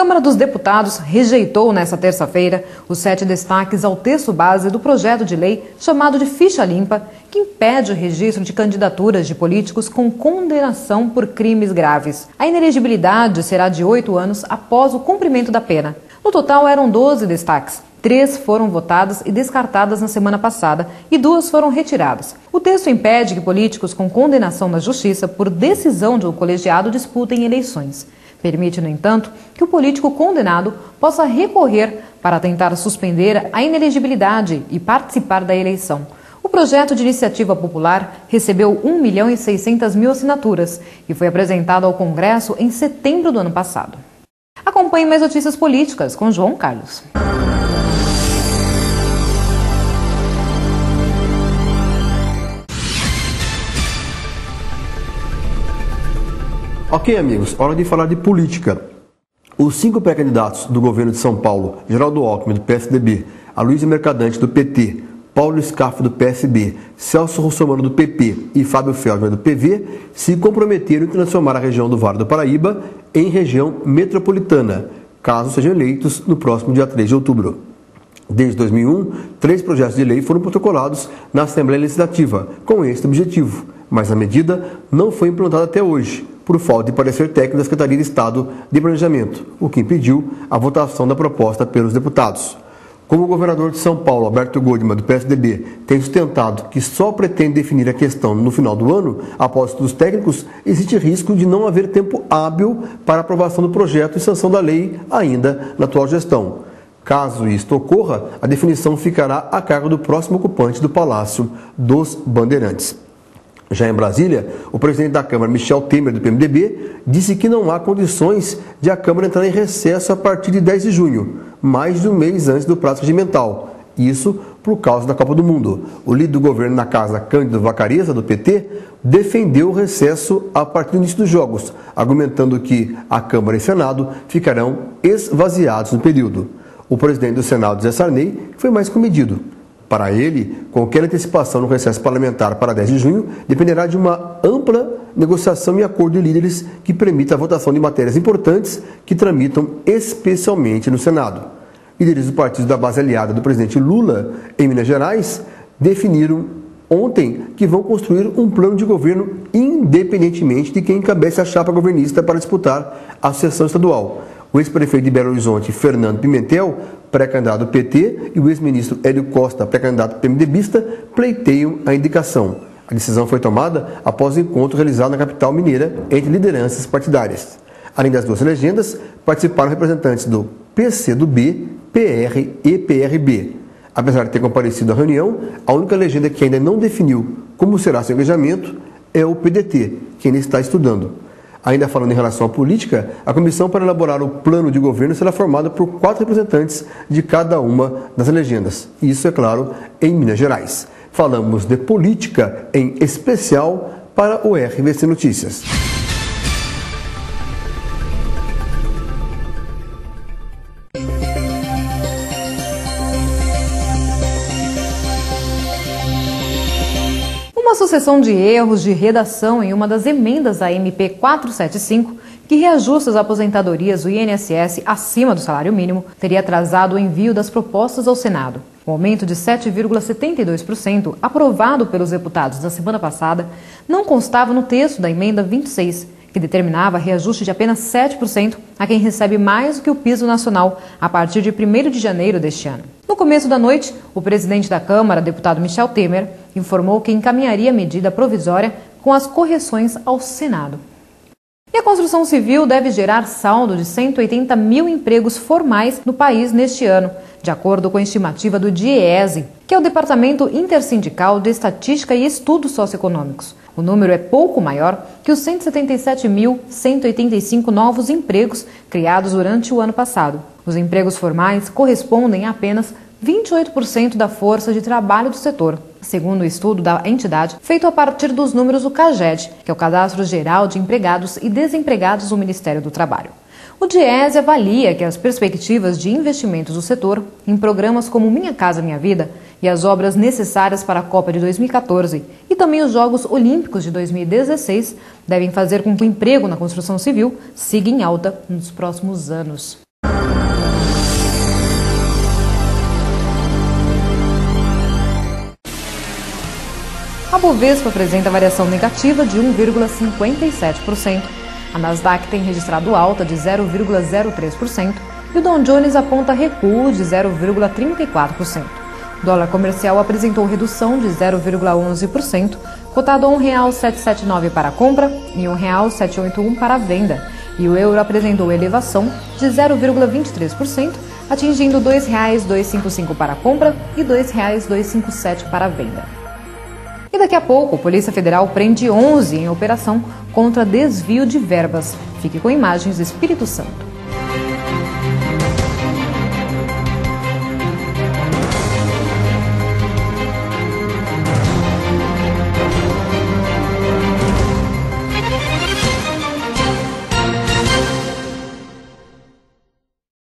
Câmara dos Deputados rejeitou nesta terça-feira os 7 destaques ao texto base do projeto de lei chamado de Ficha Limpa, que impede o registro de candidaturas de políticos com condenação por crimes graves. A inelegibilidade será de 8 anos após o cumprimento da pena. No total, eram 12 destaques. 3 foram votadas e descartadas na semana passada e 2 foram retiradas. O texto impede que políticos com condenação na justiça por decisão de um colegiado disputem eleições. Permite, no entanto, que o político condenado possa recorrer para tentar suspender a inelegibilidade e participar da eleição. O projeto de iniciativa popular recebeu 1.600.000 assinaturas e foi apresentado ao Congresso em setembro do ano passado. Acompanhe mais notícias políticas com João Carlos. Ok, amigos, hora de falar de política. Os 5 pré-candidatos do governo de São Paulo, Geraldo Alckmin, do PSDB, Aloysio Mercadante, do PT, Paulo Scaff, do PSB, Celso Russomano, do PP e Fábio Feldman, do PV, se comprometeram em transformar a região do Vale do Paraíba em região metropolitana, caso sejam eleitos no próximo dia 3 de outubro. Desde 2001, 3 projetos de lei foram protocolados na Assembleia Legislativa com este objetivo, mas a medida não foi implantada até hoje, por falta de parecer técnico da Secretaria de Estado de Planejamento, o que impediu a votação da proposta pelos deputados. Como o governador de São Paulo, Alberto Goldman, do PSDB, tem sustentado que só pretende definir a questão no final do ano, após estudos técnicos, existe risco de não haver tempo hábil para aprovação do projeto e sanção da lei ainda na atual gestão. Caso isto ocorra, a definição ficará a cargo do próximo ocupante do Palácio dos Bandeirantes. Já em Brasília, o presidente da Câmara, Michel Temer, do PMDB, disse que não há condições de a Câmara entrar em recesso a partir de 10 de junho, mais de um mês antes do prazo regimental. Isso por causa da Copa do Mundo. O líder do governo na casa, Cândido Vacarezza, do PT, defendeu o recesso a partir do início dos Jogos, argumentando que a Câmara e Senado ficarão esvaziados no período. O presidente do Senado, Zé Sarney, foi mais comedido. Para ele, qualquer antecipação no recesso parlamentar para 10 de junho dependerá de uma ampla negociação e acordo de líderes que permita a votação de matérias importantes que tramitam especialmente no Senado. Líderes do partido da base aliada do presidente Lula, em Minas Gerais, definiram ontem que vão construir um plano de governo independentemente de quem encabece a chapa governista para disputar a sucessão estadual. O ex-prefeito de Belo Horizonte, Fernando Pimentel, pré-candidato do PT, e o ex-ministro Hélio Costa, pré-candidato PMDBista, pleiteiam a indicação. A decisão foi tomada após o encontro realizado na capital mineira entre lideranças partidárias. Além das 2 legendas, participaram representantes do PCdoB, PR e PRB. Apesar de ter comparecido à reunião, a única legenda que ainda não definiu como será seu engajamento é o PDT, que ainda está estudando. Ainda falando em relação à política, a comissão para elaborar o plano de governo será formada por 4 representantes de cada uma das legendas. Isso, é claro, em Minas Gerais. Falamos de política em especial para o RVC Notícias. Uma sucessão de erros de redação em uma das emendas à MP 475, que reajusta as aposentadorias do INSS acima do salário mínimo, teria atrasado o envio das propostas ao Senado. O aumento de 7,72%, aprovado pelos deputados na semana passada, não constava no texto da emenda 26, que determinava reajuste de apenas 7% a quem recebe mais do que o piso nacional a partir de 1º de janeiro deste ano. No começo da noite, o presidente da Câmara, deputado Michel Temer, informou que encaminharia a medida provisória com as correções ao Senado. E a construção civil deve gerar saldo de 180 mil empregos formais no país neste ano, de acordo com a estimativa do DIEESE, que é o Departamento Intersindical de Estatística e Estudos Socioeconômicos. O número é pouco maior que os 177.185 novos empregos criados durante o ano passado. Os empregos formais correspondem a apenas 28% da força de trabalho do setor, segundo o estudo da entidade feito a partir dos números do CAGED, que é o Cadastro Geral de Empregados e Desempregados do Ministério do Trabalho. O DIEESE avalia que as perspectivas de investimentos do setor em programas como Minha Casa Minha Vida e as obras necessárias para a Copa de 2014 e também os Jogos Olímpicos de 2016 devem fazer com que o emprego na construção civil siga em alta nos próximos anos. A Bovespa apresenta variação negativa de 1,57%. A Nasdaq tem registrado alta de 0,03% e o Dow Jones aponta recuo de 0,34%. O dólar comercial apresentou redução de 0,11%, cotado a R$ 1,779 para a compra e R$ 1,781 para a venda, e o euro apresentou elevação de 0,23%, atingindo R$ 2,255 para a compra e R$ 2,257 para a venda. E daqui a pouco, a Polícia Federal prende 11 em operação contra desvio de verbas. Fique com imagens do Espírito Santo.